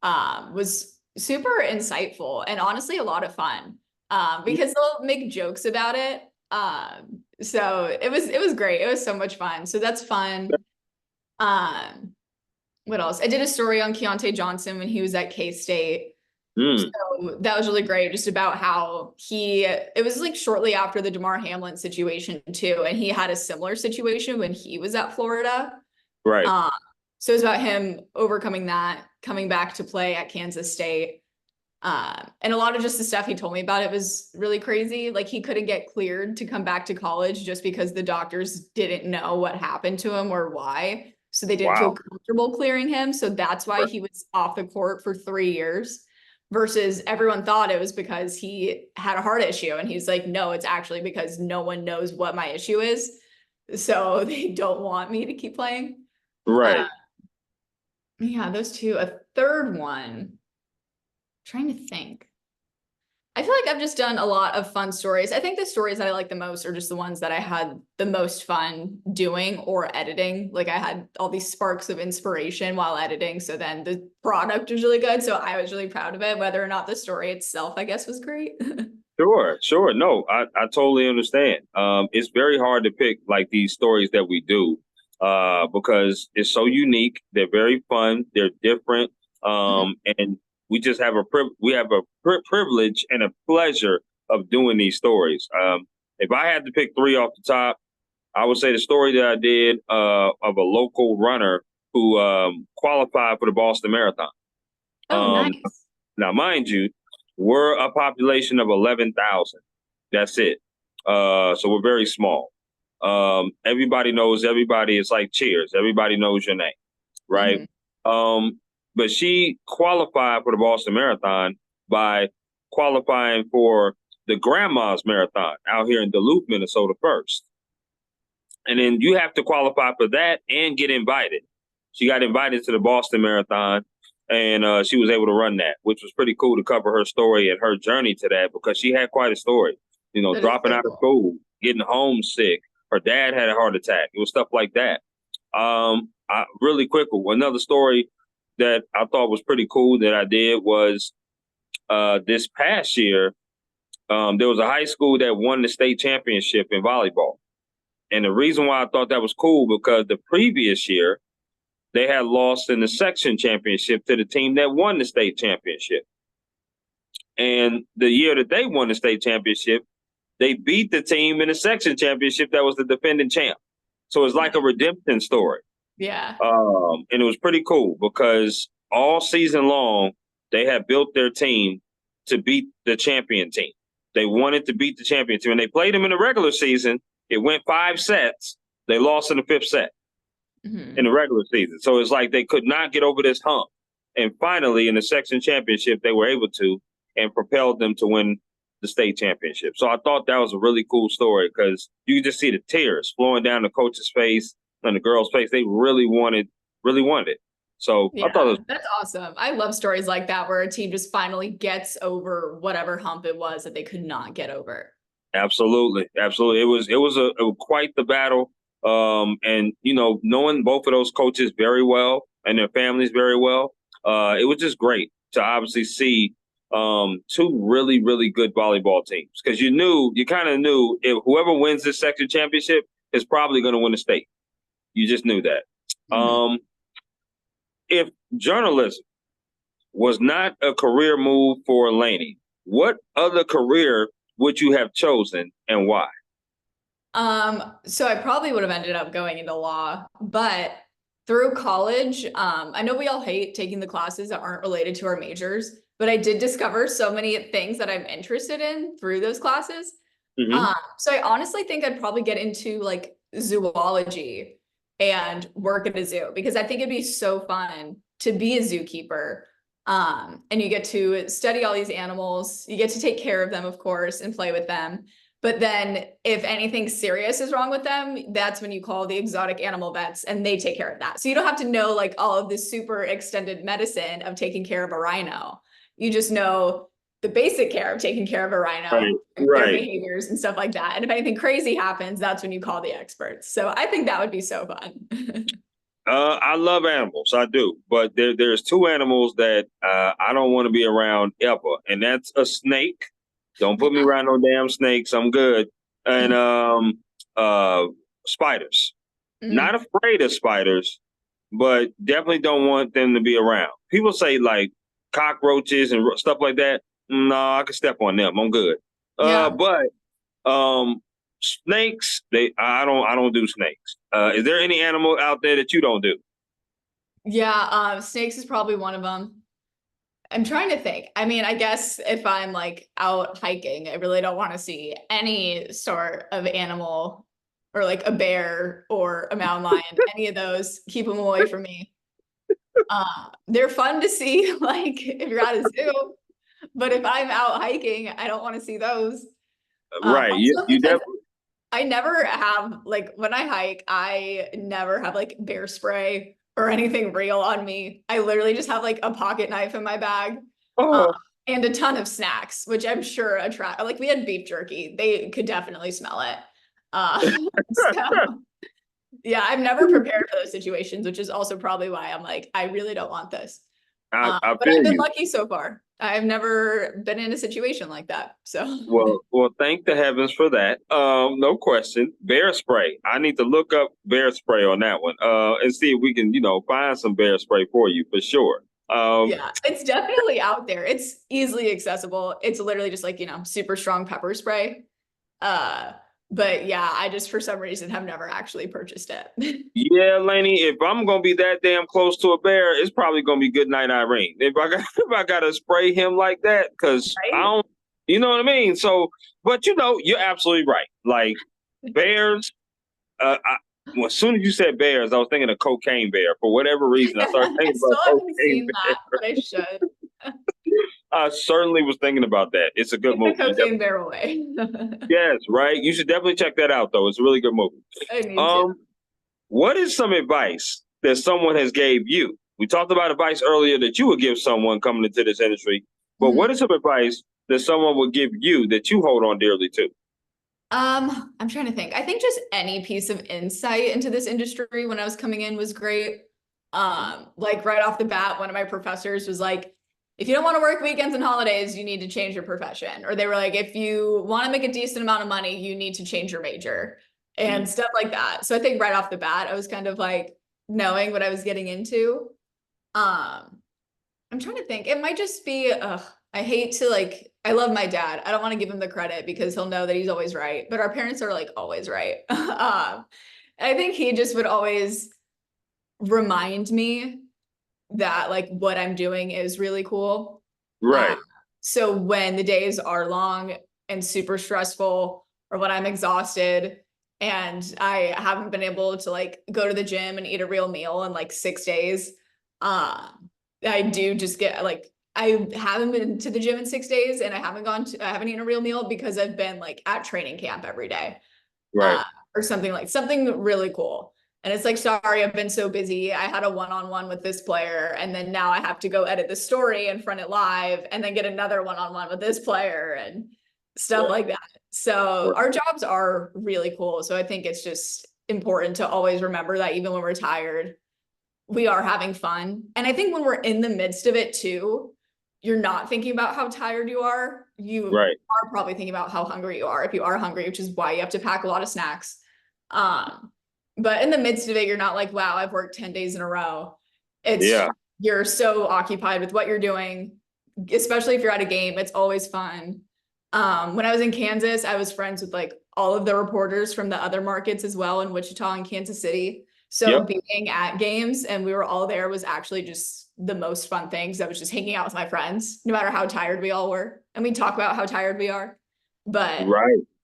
was super insightful and honestly a lot of fun. Because they'll make jokes about it. So it was great. It was so much fun. So that's fun. Um, what else? I did a story on Keontae Johnson when he was at K-State. mm, So that was really great, just about how it was like shortly after the Damar Hamlin situation too, and he had a similar situation when he was at Florida. right, Um, so it's about him overcoming that, coming back to play at Kansas State. And a lot of just the stuff he told me about it was really crazy. Like he couldn't get cleared to come back to college just because the doctors didn't know what happened to him or why. So they didn't feel wow, comfortable clearing him. So that's why right, he was off the court for 3 years versus everyone thought it was because he had a heart issue. And he's like, no, it's actually because no one knows what my issue is. So they don't want me to keep playing. Uh, right. yeah, those two. A third one, trying to think. I feel like I've just done a lot of fun stories. I think the stories that I like the most are just the ones that I had the most fun doing or editing. Like I had all these sparks of inspiration while editing. So then the product was really good. So I was really proud of it, whether or not the story itself, I guess, was great. Sure, sure. No, I totally understand. It's very hard to pick like these stories that we do, because it's so unique. They're very fun. They're different. And we just have we have a privilege and a pleasure of doing these stories. If I had to pick three off the top, I would say the story that I did of a local runner who qualified for the Boston Marathon. Oh, Um, nice. Now, mind you, we're a population of 11,000. That's it. So we're very small. Everybody knows everybody. It's like cheers. Everybody knows your name, right? Mhm. Um, but she qualified for the Boston Marathon by qualifying for the Grandma's Marathon out here in Duluth, Minnesota first. And then you have to qualify for that and get invited. She got invited to the Boston Marathon, and she was able to run that, which was pretty cool to cover her story and her journey to that because she had quite a story. You know, That is dropping so out of cool. school, getting homesick. Her dad had a heart attack. It was stuff like that. Really quick, another story. that I thought was pretty cool that I did was this past year, there was a high school that won the state championship in volleyball. And the reason why I thought that was cool because the previous year they had lost in the section championship to the team that won the state championship. And the year that they won the state championship, they beat the team in the section championship that was the defending champ. So it's like a redemption story. Yeah. And it was pretty cool because all season long, they had built their team to beat the champion team. They wanted to beat the champion team. And they played them in the regular season. It went 5 sets. They lost in the 5th set in the regular season. So it's like they could not get over this hump. And finally, in the section championship, they were able to and propelled them to win the state championship. So I thought that was a really cool story because you could just see the tears flowing down the coach's face and the girl's face. They really wanted it. So Yeah, I thought that's awesome. I love stories like that where a team just finally gets over whatever hump it was that they could not get over. absolutely. It was quite the battle. And knowing both of those coaches very well and their families very well, it was just great to obviously see 2 really, really good volleyball teams because you kind of knew if whoever wins this section championship is probably going to win the state. You just knew that. If journalism was not a career move for Lainey, what other career would you have chosen and why? So I probably would have ended up going into law, but through college, I know we all hate taking the classes that aren't related to our majors, but I did discover so many things that I'm interested in through those classes. So I honestly think I'd probably get into like zoology and work at a zoo because I think it'd be so fun to be a zookeeper. And you get to study all these animals, you get to take care of them, of course, and play with them. But then if anything serious is wrong with them, that's when you call the exotic animal vets and they take care of that. So you don't have to know like all of this super extended medicine of taking care of a rhino. You just know the basic care of taking care of a rhino, their behaviors and stuff like that. And if anything crazy happens, that's when you call the experts. So I think that would be so fun. I love animals, I do, but there's 2 animals that I don't want to be around ever, and that's a snake. Don't put me around no damn snakes. I'm good. And spiders. Not afraid of spiders, but definitely don't want them to be around. People say like cockroaches and stuff like that. No, I can step on them. I'm good. But snakes, I don't do snakes. Is there any animal out there that you don't do? Yeah, snakes is probably one of them. I'm trying to think. I mean, I guess if I'm like out hiking, I really don't want to see any sort of animal or like a bear or a mountain lion, any of those, keep them away from me. They're fun to see, like if you're at a zoo, but if I'm out hiking, I don't want to see those. Right. You definitely. I never have like when I hike, I never have like bear spray or anything real on me. I literally just have like a pocket knife in my bag and a ton of snacks, which I'm sure attract. Like we had beef jerky; they could definitely smell it. So, yeah, I'm never prepared for those situations, which is also probably why I'm like, I really don't want this. I But I've been lucky so far. I've never been in a situation like that. So well, thank the heavens for that. No question. Bear spray. I need to look up bear spray on that one. And see if we can, find some bear spray for you for sure. Yeah, it's definitely out there. It's easily accessible. It's literally just like, super strong pepper spray. But yeah, I just for some reason have never actually purchased it. Yeah, Lainey, if I'm gonna be that damn close to a bear, it's probably gonna be good night Irene. If I gotta spray him like that, because I don't, you know what I mean? So, but you're absolutely right. Like bears, as soon as you said bears, I was thinking of cocaine bear. For whatever reason, I started thinking about cocaine bear. But I should. I certainly was thinking about that. It's a good movie. Cocaine bear away. Yes, right. You should definitely check that out, though. It's a really good movie. I need to. What is some advice that someone has gave you? We talked about advice earlier that you would give someone coming into this industry, but what is some advice that someone would give you that you hold on dearly to? I'm trying to think. I think just any piece of insight into this industry when I was coming in was great. Like right off the bat, one of my professors was like, if you don't want to work weekends and holidays, you need to change your profession. Or they were like, if you want to make a decent amount of money, you need to change your major and stuff like that. So I think right off the bat, I was kind of like knowing what I was getting into. I'm trying to think. It might just be, I hate to like, I love my dad. I don't want to give him the credit because he'll know that he's always right. But our parents are like always right. I think he just would always remind me that like what I'm doing is really cool. Right. So when the days are long and super stressful, or when I'm exhausted and I haven't been able to like go to the gym and eat a real meal in like 6 days, I do just get like, I haven't been to the gym in 6 days and I haven't eaten a real meal because I've been like at training camp every day. Right. Or something really cool. And it's like, sorry, I've been so busy. I had a one-on-one with this player, and then now I have to go edit the story and run it live, and then get another one-on-one with this player and stuff like that. So our jobs are really cool. So I think it's just important to always remember that even when we're tired, we are having fun. And I think when we're in the midst of it too, you're not thinking about how tired you are. You are probably thinking about how hungry you are, if you are hungry, which is why you have to pack a lot of snacks. But in the midst of it, you're not like, wow, I've worked 10 days in a row. You're so occupied with what you're doing, especially if you're at a game. It's always fun. When I was in Kansas, I was friends with like all of the reporters from the other markets as well in Wichita and Kansas City. So being at games and we were all there was actually just the most fun things. I was just hanging out with my friends, no matter how tired we all were. And we talk about how tired we are. But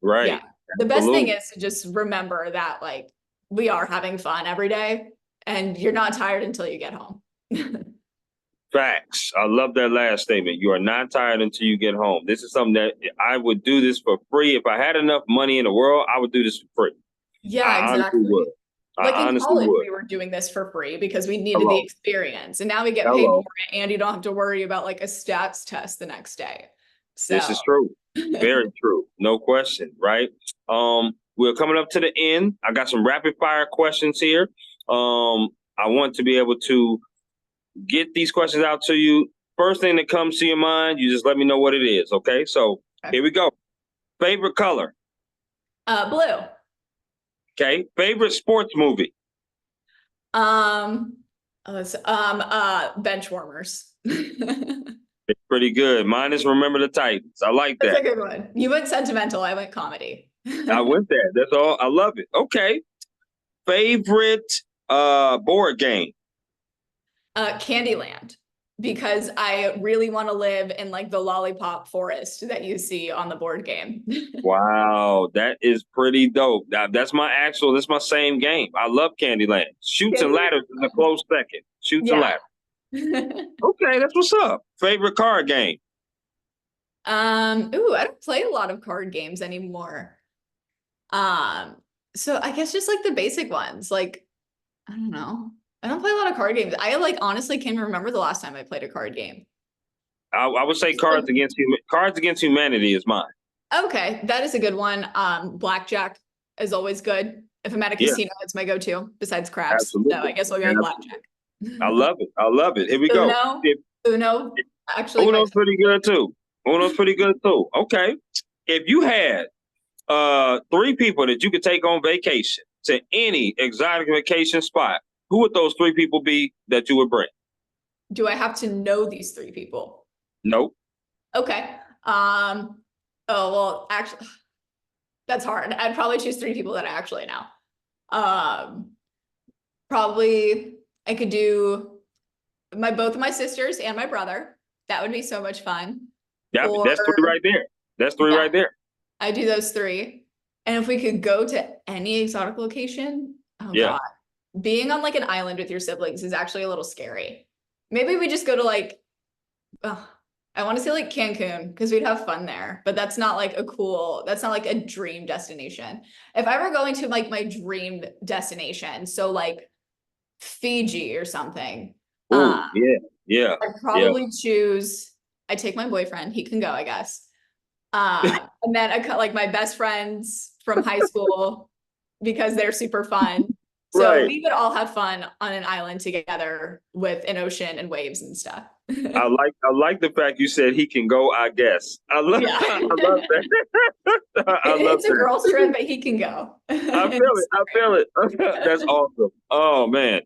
yeah, the best thing is to just remember that like we are having fun every day and you're not tired until you get home. Facts. I love that last statement. You are not tired until you get home. This is something that I would do this for free. If I had enough money in the world, I would do this for free. Yeah, exactly. Like in college, would. we were doing this for free because we needed the experience, and now we get paid for it, and you don't have to worry about like a stats test the next day. So this is true. Very true. No question. Right. We're coming up to the end. I got some rapid fire questions here. I want to be able to get these questions out to you. First thing that comes to your mind, you just let me know what it is. Okay. So here we go. Favorite color? Blue. Okay. Favorite sports movie? Bench warmers. It's pretty good. Mine is Remember the Titans. I like that. That's a good one. You went sentimental. I went comedy. I went there. That's all. I love it. Okay. Favorite board game? Candyland, because I really want to live in like the lollipop forest that you see on the board game. Wow, that is pretty dope. That's my same game. I love Candyland. Shoots and Ladders is a close second. Shoots and Ladders. Okay, that's what's up. Favorite card game? Ooh, I don't play a lot of card games anymore. So I guess just like the basic ones, like, I don't know. I don't play a lot of card games. I like honestly can't remember the last time I played a card game. I would say Cards Against Humanity is mine. Okay, that is a good one. Blackjack is always good. If I'm at a casino, it's my go-to besides craps. Absolutely. So I guess we'll go with blackjack. I love it. I love it. Here we go. Uno. Actually, Uno's pretty good too. Okay. If you had 3 people that you could take on vacation to any exotic vacation spot, who would those 3 people be that you would bring? Do I have to know these 3 people? Nope. Okay. Oh, well, actually, that's hard. I'd probably choose 3 people that I actually know. Probably I could do both of my sisters and my brother. That would be so much fun. Yeah, that's 3 right there. That's 3 right there. I do those 3. And if we could go to any exotic location, God. Being on like an island with your siblings is actually a little scary. Maybe we just go to like, I want to say like Cancun because we'd have fun there, but that's not like that's not like a dream destination. If I were going to like my dream destination, so like Fiji or something. I'd probably I take my boyfriend, he can go, I guess. And then I cut like my best friends from high school because they're super fun. So Right. we would all have fun on an island together with an ocean and waves and stuff. I like the fact you said he can go, I guess. Yeah. I love that. I love It's a that. girl's trip, but he can go. I feel it. I feel it. That's awesome. Oh man.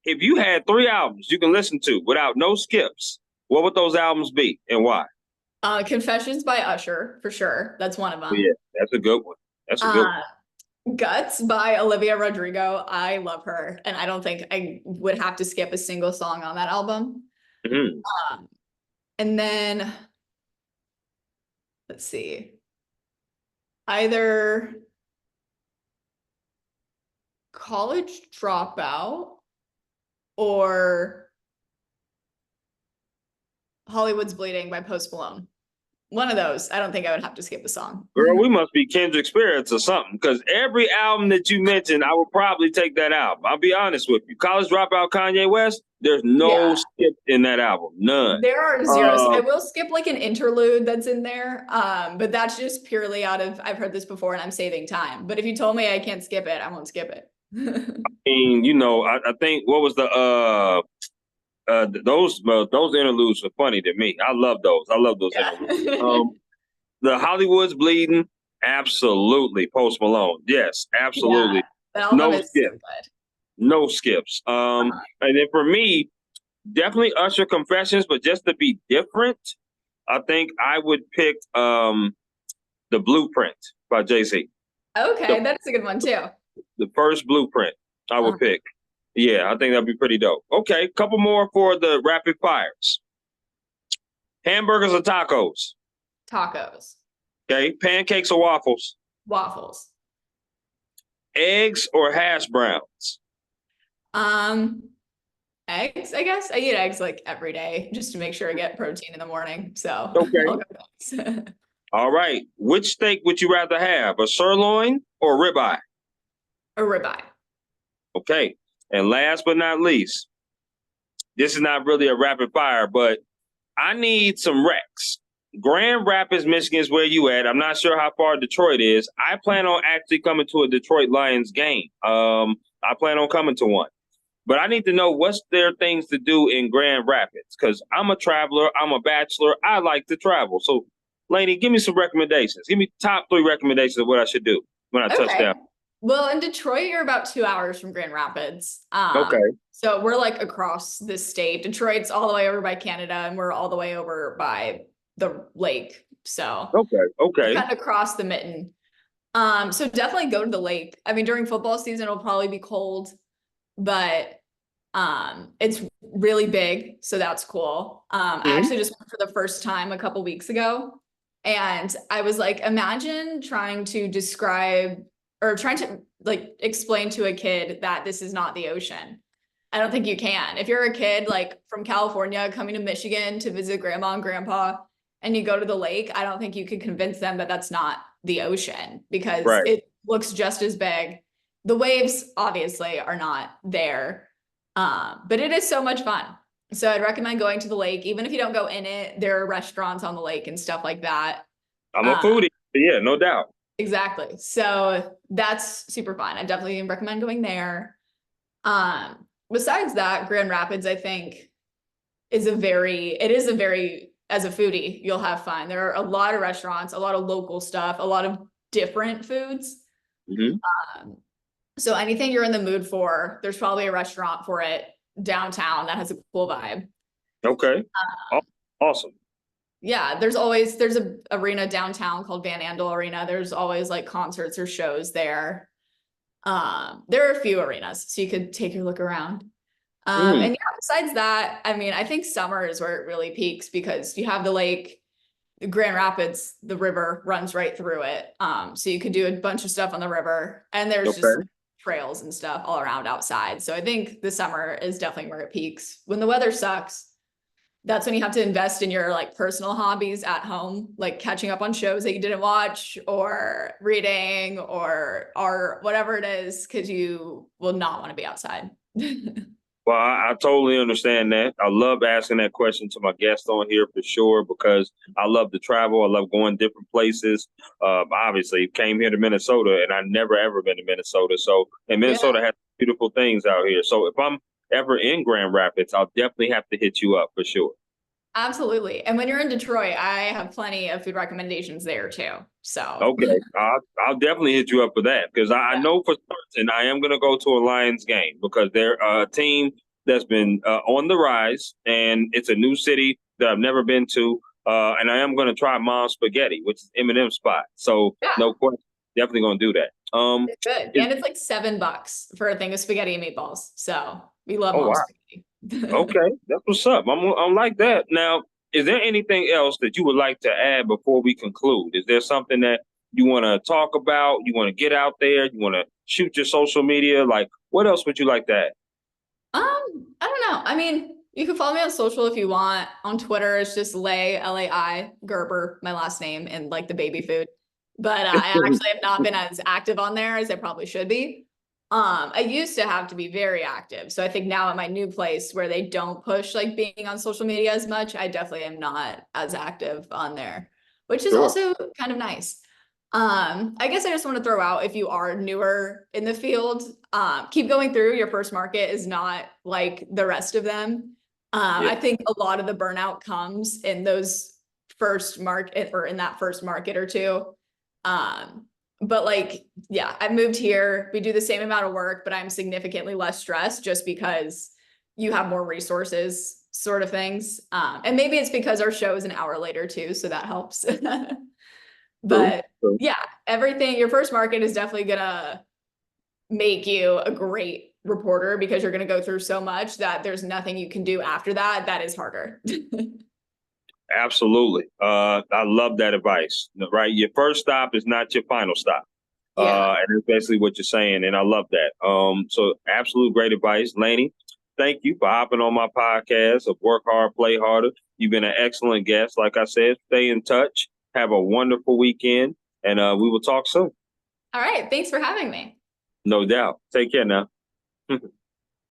If you had 3 albums you can listen to without no skips, what would those albums be and why? Confessions by Usher, for sure. That's one of Oh, yeah, them. that's a good one. That's a good one. Guts by Olivia Rodrigo. I love her, and I don't think I would have to skip a single song on that album. Mhm. And then let's see, either College Dropout or Hollywood's Bleeding by Post Malone. One of those. I don't think I would have to skip a song. Girl, we must be kindred spirits or something. Because every album that you mentioned, I would probably take that album. I'll be honest with you. College Dropout, Kanye West. There's no Yeah. skip in that album. None. There are zeros. I will skip like an interlude that's in there. But that's just purely out of, I've heard this before and I'm saving time. But if you told me I can't skip it, I won't skip it. I think what was those interludes are funny to me. I love those. I love those interludes. The Hollywood's Bleeding, absolutely. Post Malone, yes, absolutely. Yeah, No is skip. so good. No skips. And then for me, definitely Usher Confessions, but just to be different, I think I would pick The Blueprint by Jay-Z. Okay, that's a good one too. The first Blueprint I would pick. Yeah, I think that'd be pretty dope. Okay, couple more for the rapid fires. Hamburgers or tacos? Tacos. Okay, pancakes or waffles? Waffles. Eggs or hash browns? Eggs, I guess. I eat eggs like every day just to make sure I get protein in the morning. So Okay. I'll go with eggs. All right. Which steak would you rather have, a sirloin or ribeye? A ribeye. Okay. And last but not least, this is not really a rapid fire, but I need some recs. Grand Rapids, Michigan is where you at. I'm not sure how far Detroit is. I plan on actually coming to a Detroit Lions game. I plan on coming to one. But I need to know what's there things to do in Grand Rapids because I'm a traveler. I'm a bachelor. I like to travel. So, Lainey, give me some recommendations. Give me top 3 recommendations of what I should do when I touch down. Well, in Detroit, you're about 2 hours from Grand Rapids. Okay. So we're like across the state. Detroit's all the way over by Canada, and we're all the way over by the lake. So okay. Kind of across the mitten. So definitely go to the lake. I mean, during football season, it'll probably be cold, but it's really big, so that's cool. I actually just went for the first time a couple weeks ago, and I was like, imagine trying to describe or trying to like explain to a kid that this is not the ocean. I don't think you can. If you're a kid like from California coming to Michigan to visit grandma and grandpa and you go to the lake, I don't think you could convince them that that's not the ocean because it looks just as big. The waves obviously are not there, but it is so much fun. So I'd recommend going to the lake. Even if you don't go in it, there are restaurants on the lake and stuff like that. I'm a foodie. Yeah, no doubt. Exactly. So that's super fun. I definitely recommend going there. Besides that, Grand Rapids, I think, is a very, as a foodie, you'll have fun. There are a lot of restaurants, a lot of local stuff, a lot of different foods. So anything you're in the mood for, there's probably a restaurant for it downtown that has a cool vibe. Okay. Awesome. Yeah, there's a arena downtown called Van Andel Arena. There's always like concerts or shows there. There are a few arenas, so you could take your look around. And yeah, besides that, I mean, I think summer is where it really peaks because you have the lake, Grand Rapids, the river runs right through it. So you could do a bunch of stuff on the river, and there's just trails and stuff all around outside. So I think the summer is definitely where it peaks. When the weather sucks, that's when you have to invest in your like personal hobbies at home, like catching up on shows that you didn't watch or reading or art, whatever it is, because you will not want to be outside. Well, I totally understand that. I love asking that question to my guests on here for sure because I love to travel. I love going different places. Obviously, came here to Minnesota, and I never ever been to Minnesota. So, and Yeah, Minnesota has beautiful things out here. So, if I'm ever in Grand Rapids, I'll definitely have to hit you up for sure. absolutely. And when you're in Detroit, I have plenty of food recommendations there too. So Okay, I'll definitely hit you up for that because I yeah. know for certain I am going to go to a Lions game because they're a team that's been on the rise and it's a new city that I've never been to. And I am going to try Mom's Spaghetti, which is M&M spot. So Yeah, no question, definitely going to do that. it's good. Is, And it's like $7 for a thing of spaghetti and meatballs. So we love oh mom's wow, spaghetti. okay, that's what's up. I'm like that now. Is there anything else that you would like to add before we conclude? Is there something that you want to talk about? You want to get out there? You want to shoot your social media? Like, what else would you like to add? I don't know. I mean, you can follow me on social if you want. On Twitter, it's just Lai Gerber, my last name, and like the baby food. But I actually have not been as active on there as I probably should be. I used to have to be very active. So I think now at my new place where they don't push like being on social media as much, I definitely am not as active on there, which is Sure. also kind of nice. I guess I just want to throw out if you are newer in the field, keep going through. Your first market is not like the rest of them. Yeah. I think a lot of the burnout comes in those first market or in that first market or two. But like, yeah, I moved here. We do the same amount of work, but I'm significantly less stressed just because you have more resources, sort of things. And maybe it's because our show is an hour later too, so that helps. True. But True. yeah, everything, your first market is definitely gonna make you a great reporter because you're gonna go through so much that there's nothing you can do after that that is harder. Absolutely. I love that advice. Right. Your first stop is not your final stop. Yeah. And that's basically what you're saying. And I love that. So absolute great advice. Laney, thank you for hopping on my podcast of Work Hard, Play Harder. You've been an excellent guest. Like I said, stay in touch. Have a wonderful weekend. And we will talk soon. All right. Thanks for having me. No doubt. Take care now.